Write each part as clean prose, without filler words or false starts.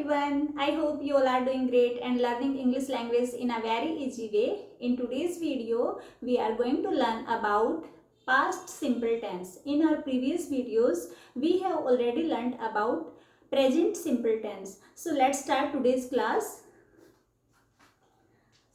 everyone. I hope you all are doing great and learning English language in a very easy way. In today's video, we are going to learn about past simple tense. In our previous videos, we have already learned about present simple tense. So let's start today's class.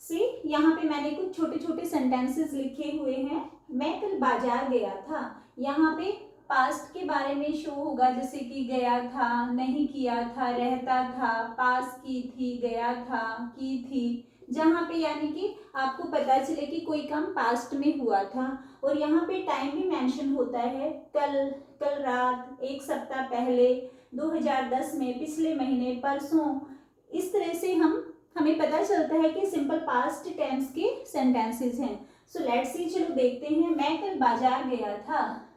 See, यहाँ पे मैंने कुछ छोटे छोटे sentences लिखे हुए हैं. मैं कल बाजार गया था. यहाँ पे पास्ट के बारे में शो होगा, जैसे कि गया था, नहीं किया था, रहता था, पास की थी, गया था, की थी. जहाँ पे यानी कि आपको पता चले कि कोई काम पास्ट में हुआ था. और यहाँ पे टाइम भी मेंशन होता है. कल रात, एक सप्ताह पहले, 2010 में, पिछले महीने, परसों. इस तरह से हमें पता चलता है कि सिंपल पास्ट टेंस के सेंटेंसेस हैं. सो लेट्स सी, चलो देखते हैं. मैं कल बाजार गया था.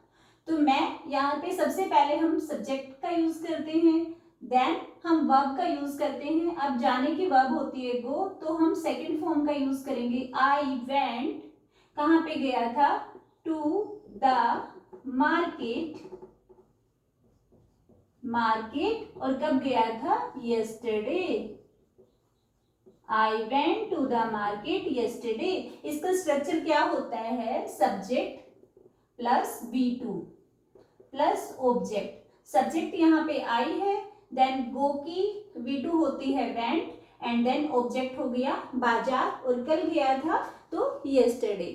तो मैं यहाँ पे सबसे पहले हम सब्जेक्ट का यूज करते हैं, देन हम वर्ब का यूज करते हैं. अब जाने की वर्ब होती है गो, तो हम सेकंड फॉर्म का यूज करेंगे. आई वेंट, कहाँ पे गया था? To the market. और कब गया था? Yesterday. I went to the market yesterday. इसका स्ट्रक्चर क्या होता है? Subject plus V2 plus object. Subject यहाँ पे आई है, देन गो की V2 होती है वेंट, एंड देन ऑब्जेक्ट हो गया बाजार, और कल गया था तो यस्टरडे.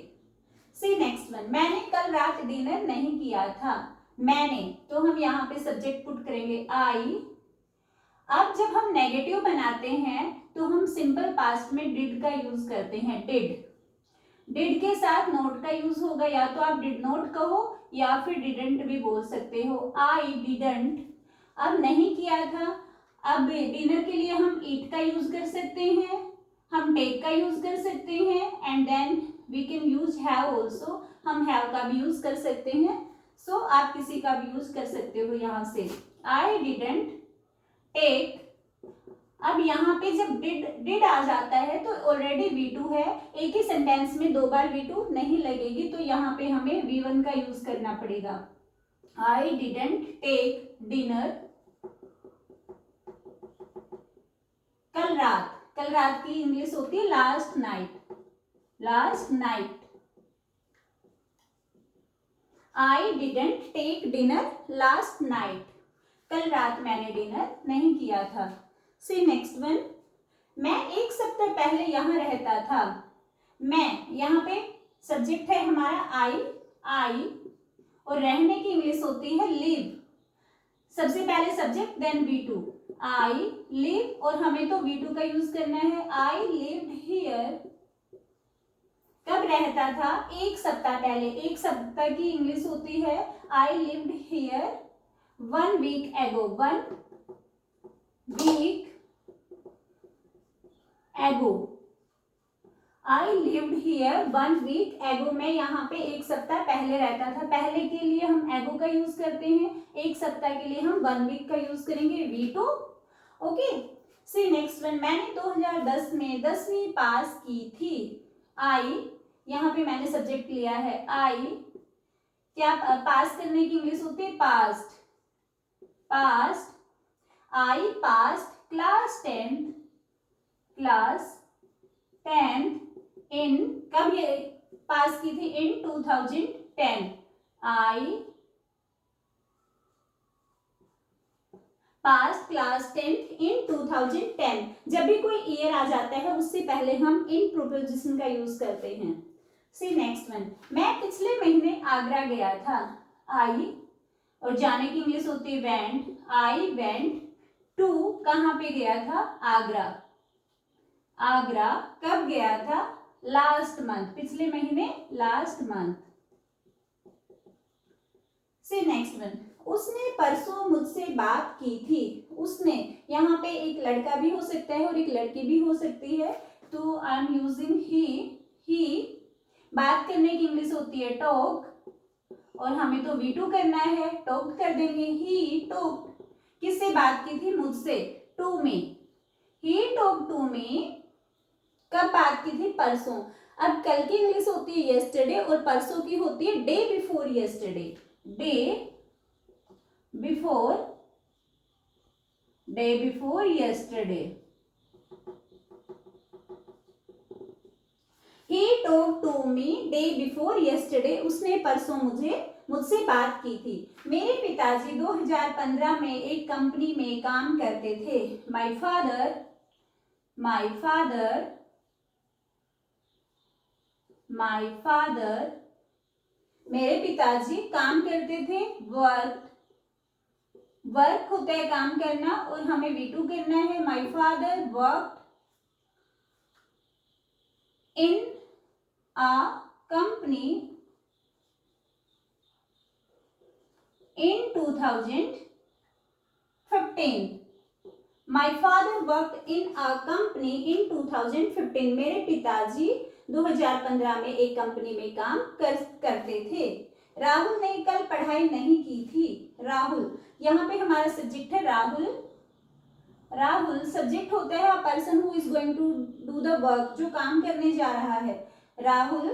सी नेक्स्ट वन. मैंने कल रात डिनर नहीं किया था. मैंने, तो हम यहाँ पे सब्जेक्ट पुट करेंगे आई. अब जब हम नेगेटिव बनाते हैं तो हम सिंपल पास्ट में डिड का यूज करते हैं. डिड के साथ नोट का यूज होगा. या तो आप डिड नोट कहो या फिर डिडंट भी बोल सकते हो. I didn't. अब नहीं किया था. अब डिनर के लिए हम ईट का यूज कर सकते हैं, हम टेक का यूज कर सकते हैं, and then we can use have also. हम हैव का भी यूज कर सकते हैं. सो आप किसी का भी यूज कर सकते हो यहाँ से. I didn't take. अब यहाँ पे जब डिड आ जाता है तो ऑलरेडी V2 है. एक ही सेंटेंस में दो बार V2 नहीं लगेगी, तो यहाँ पे हमें V1 का यूज करना पड़ेगा. आई डिडंट टेक डिनर कल रात की इंग्लिश होती है last night. I didn't take dinner last night. कल रात मैंने डिनर नहीं किया था. See next one. मैं एक सप्ताह पहले यहाँ रहता था. मैं, यहाँ पे सब्जेक्ट है हमारा आई, और रहने की इंग्लिश होती है लिव. सबसे पहले subject then V2. I live, और हमें तो V2 का यूज करना है. I lived here. कब रहता था? एक सप्ताह पहले. एक सप्ताह की इंग्लिश होती है I lived here 1 week ago. 1 week ago. I lived here 1 week ago. मैं यहाँ पे एक सप्ताह पहले रहता था. पहले के लिए हम ago का यूज करते हैं, एक सप्ताह के लिए हम 1 week का यूज करेंगे V2. ओके. सी नेक्स्ट वन. मैंने 2010 में 10वीं पास की थी. आई, यहाँ पे मैंने सब्जेक्ट लिया है आई. क्या पास करने की इंग्लिश होती है? पास्ट. आई पास्ट क्लास 10th इन, कब ये पास की थी? इन 2010. आई पास क्लास 10th इन 2010. जब भी कोई ईयर आ जाता है उससे पहले हम इन प्रोपोजिशन का यूज करते हैं. सी नेक्स्ट वन. मैं पिछले महीने आगरा गया था. आई, और जाने की इंग्लिश होती है वेंट. आई वेंट टू, कहाँ पे गया था? आगरा. कब गया था? Last month. पिछले महीने, लास्ट मंथ. सी नेक्स्ट वन. उसने परसों मुझसे बात की थी. उसने, यहाँ पे एक लड़का भी हो सकता है और एक लड़की भी हो सकती है, तो आई एम यूजिंग ही. बात करने की इंग्लिश होती है टॉक, और हमें तो V2 करना है, टॉक कर देंगे. He talk. किससे बात की थी? मुझसे. To me. He talk to me. कब बात की थी? परसों. अब कल की इंग्लिश होती है यस्टरडे, और परसों की होती है day before yesterday. Day before day before yesterday. He talk to me day before yesterday, उसने परसों मुझसे बात की थी। मेरे पिताजी 2015 में एक कंपनी में काम करते थे। माई फादर मेरे पिताजी काम करते थे। वर्क होता है काम करना और हमें V2 करना है। My father work in a company in 2015. My father worked in a company in 2015. मेरे पिताजी 2015 में एक कंपनी में काम करते थे। राहुल ने कल पढ़ाई नहीं की थी। राहुल, यहाँ पे हमारा सब्जेक्ट है राहुल। राहुल सब्जेक्ट होता है a person who is going to do the work, जो काम करने जा रहा है। राहुल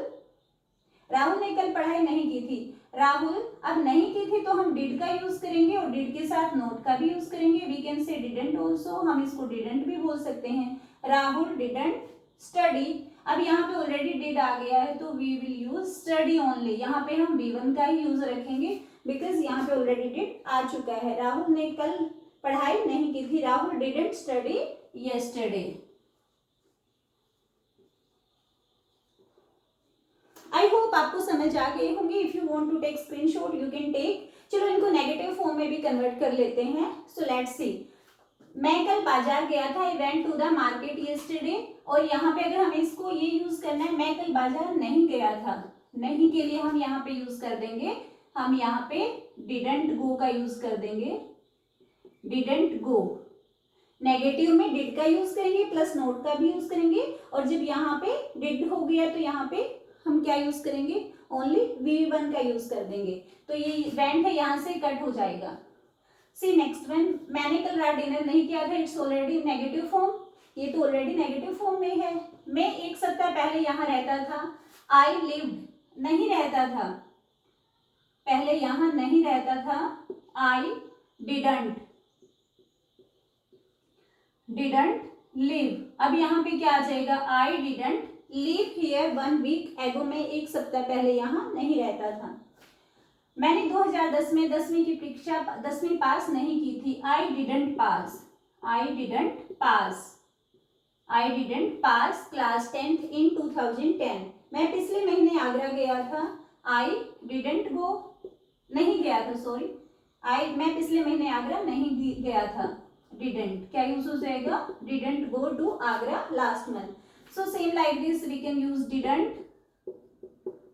ने कल पढ़ाई नहीं की थी। राहुल अब नहीं की थी तो हम डिड का यूज करेंगे और डिड के साथ नोट का भी यूज करेंगे। We can say didn't also, हम इसको डिडंट भी बोल सकते हैं। Rahul didn't study. अब यहाँ पे ऑलरेडी डिड आ गया है तो we will use study only. यहाँ पे हम V1 का ही यूज रखेंगे बिकॉज यहाँ पे ऑलरेडी डिड आ चुका है। राहुल ने कल पढ़ाई नहीं की थी। Rahul didn't study yesterday. I hope आपको समझ आ गए होंगे। If you want to take screenshot you can take. चलो इनको नेगेटिव फॉर्म में भी कन्वर्ट कर लेते हैं। So let's see. मैं कल बाजार गया था। I went to the market yesterday. और यहाँ पे अगर हमें इसको ये यूज करना है, मैं कल बाजार नहीं गया था, नहीं के लिए हम यहाँ पे यूज कर देंगे, हम यहाँ पे डिडंट गो का यूज कर देंगे। Didn't go. नेगेटिव में डिड का यूज करेंगे प्लस नोट का भी यूज करेंगे। और जब यहाँ पे डिड हो गया तो यहाँ पे हम क्या यूज करेंगे, ओनली V1 का यूज कर देंगे। तो ये वेंट है यहाँ से कट हो जाएगा। सी नेक्स्ट वन। मैंने कल रात डिनर नहीं किया था। इट्स ऑलरेडी नेगेटिव फॉर्म, ये तो ऑलरेडी नेगेटिव फॉर्म में है। मैं एक सप्ताह पहले यहाँ रहता था। आई लिव्ड, नहीं रहता था, पहले यहाँ नहीं रहता था। I didn't live. अब यहाँ पे क्या आ जाएगा, I didn't live here 1 week ago. मैं एक सप्ताह पहले यहाँ नहीं रहता था। मैंने 2010 में 10वीं की परीक्षा 10वीं पास नहीं की थी। I didn't pass class 10th in 2010। मैं पिछले महीने आगरा गया था। आई डिडंट गो, नहीं गया था, सॉरी। मैं पिछले महीने आगरा नहीं गया था। डिडंट क्या यूज हो जाएगा, didn't go to Agra last month. So same like this we can use didn't.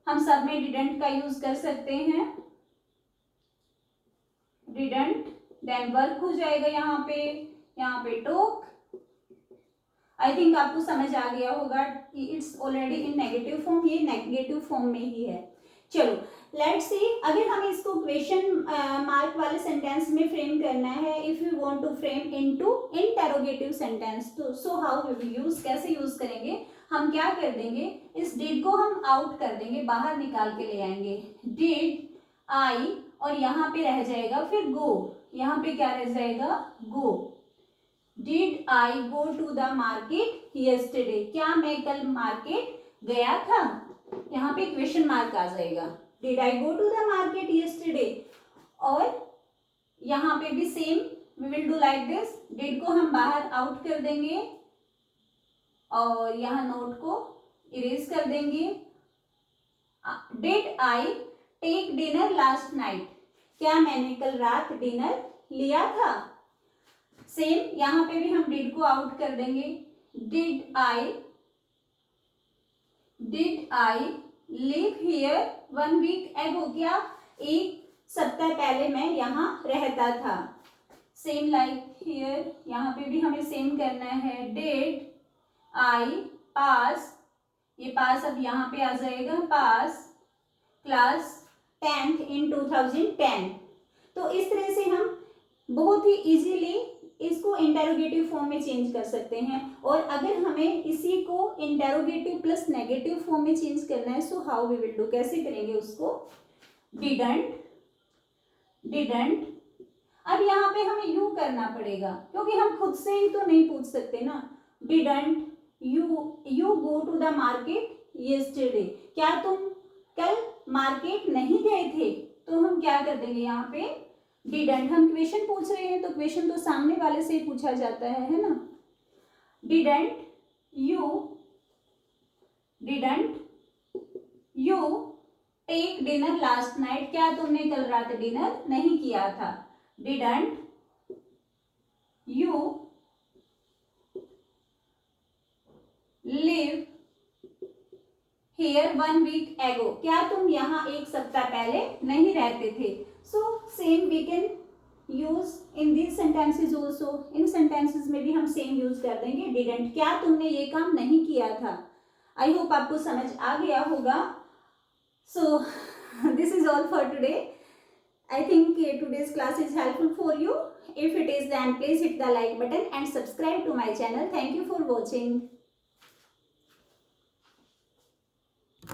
हम सब में डिडंट का यूज कर सकते हैं। डिडंट देन वर्क हो जाएगा यहाँ पे टॉक। आई थिंक आपको समझ आ गया होगा कि it's already in negative form, ये नेगेटिव फॉर्म में ही है। चलो लेट्स सी। अगर हमें इसको क्वेश्चन मार्क वाले सेंटेंस में फ्रेम करना है, if you want to frame into interrogative sentence, तो so how we will use, कैसे यूज करेंगे, हम क्या कर देंगे, इस डिड को हम आउट कर देंगे, बाहर निकाल के ले आएंगे। डिड आई और यहाँ पे रह जाएगा फिर गो, यहाँ पे क्या रह जाएगा, go. Did I go to the market yesterday, क्या मैं कल मार्केट गया था, यहाँ पे क्वेश्चन मार्क आ जाएगा। Did I go to the market yesterday. और यहाँ पे भी same we will do like this. Did को हम बाहर आउट कर देंगे और यहाँ नोट को इरेज कर देंगे। Did I take dinner last night, क्या मैंने कल रात डिनर लिया था। सेम यहाँ पे भी हम डिड को आउट कर देंगे। Did I live here 1 week ago, क्या एक सप्ताह पहले मैं यहाँ रहता था। सेम लाइक हियर, यहाँ पे भी हमें सेम करना है। डिड आई पास, ये पास अब यहाँ पे आ जाएगा, पास क्लास 10th in 2010। तो इस तरह से हम बहुत ही इजीली इसको इंटेरोगेटिव फॉर्म में चेंज कर सकते हैं। और अगर हमें इसी को इंटेरोगेटिव प्लस नेगेटिव फॉर्म में चेंज करना है, so how we will do, कैसे करेंगे उसको, डिडंट। अब यहाँ पे हमें यू करना पड़ेगा, क्योंकि हम खुद से ही तो नहीं पूछ सकते ना। Didn't you go to the market yesterday, क्या तुम कल मार्केट नहीं गए थे? तो हम क्या कर देंगे यहाँ पे, डिडंट। हम क्वेश्चन पूछ रहे हैं तो क्वेश्चन तो सामने वाले से ही पूछा जाता है ना। Didn't you take dinner last night, क्या तुमने कल रात डिनर नहीं किया था? Didn't you live here 1 week ago, क्या तुम यहाँ एक सप्ताह पहले नहीं रहते थे? So same we can use in these sentences also, इन सेंटेंसेज में भी हम सेम यूज कर देंगे डिडंट, क्या तुमने ये काम नहीं किया था। आई होप आपको समझ आ गया होगा। So this is all for today. I think today's class is helpful for you. If it is, then please hit the like button and subscribe to my channel. Thank you for watching.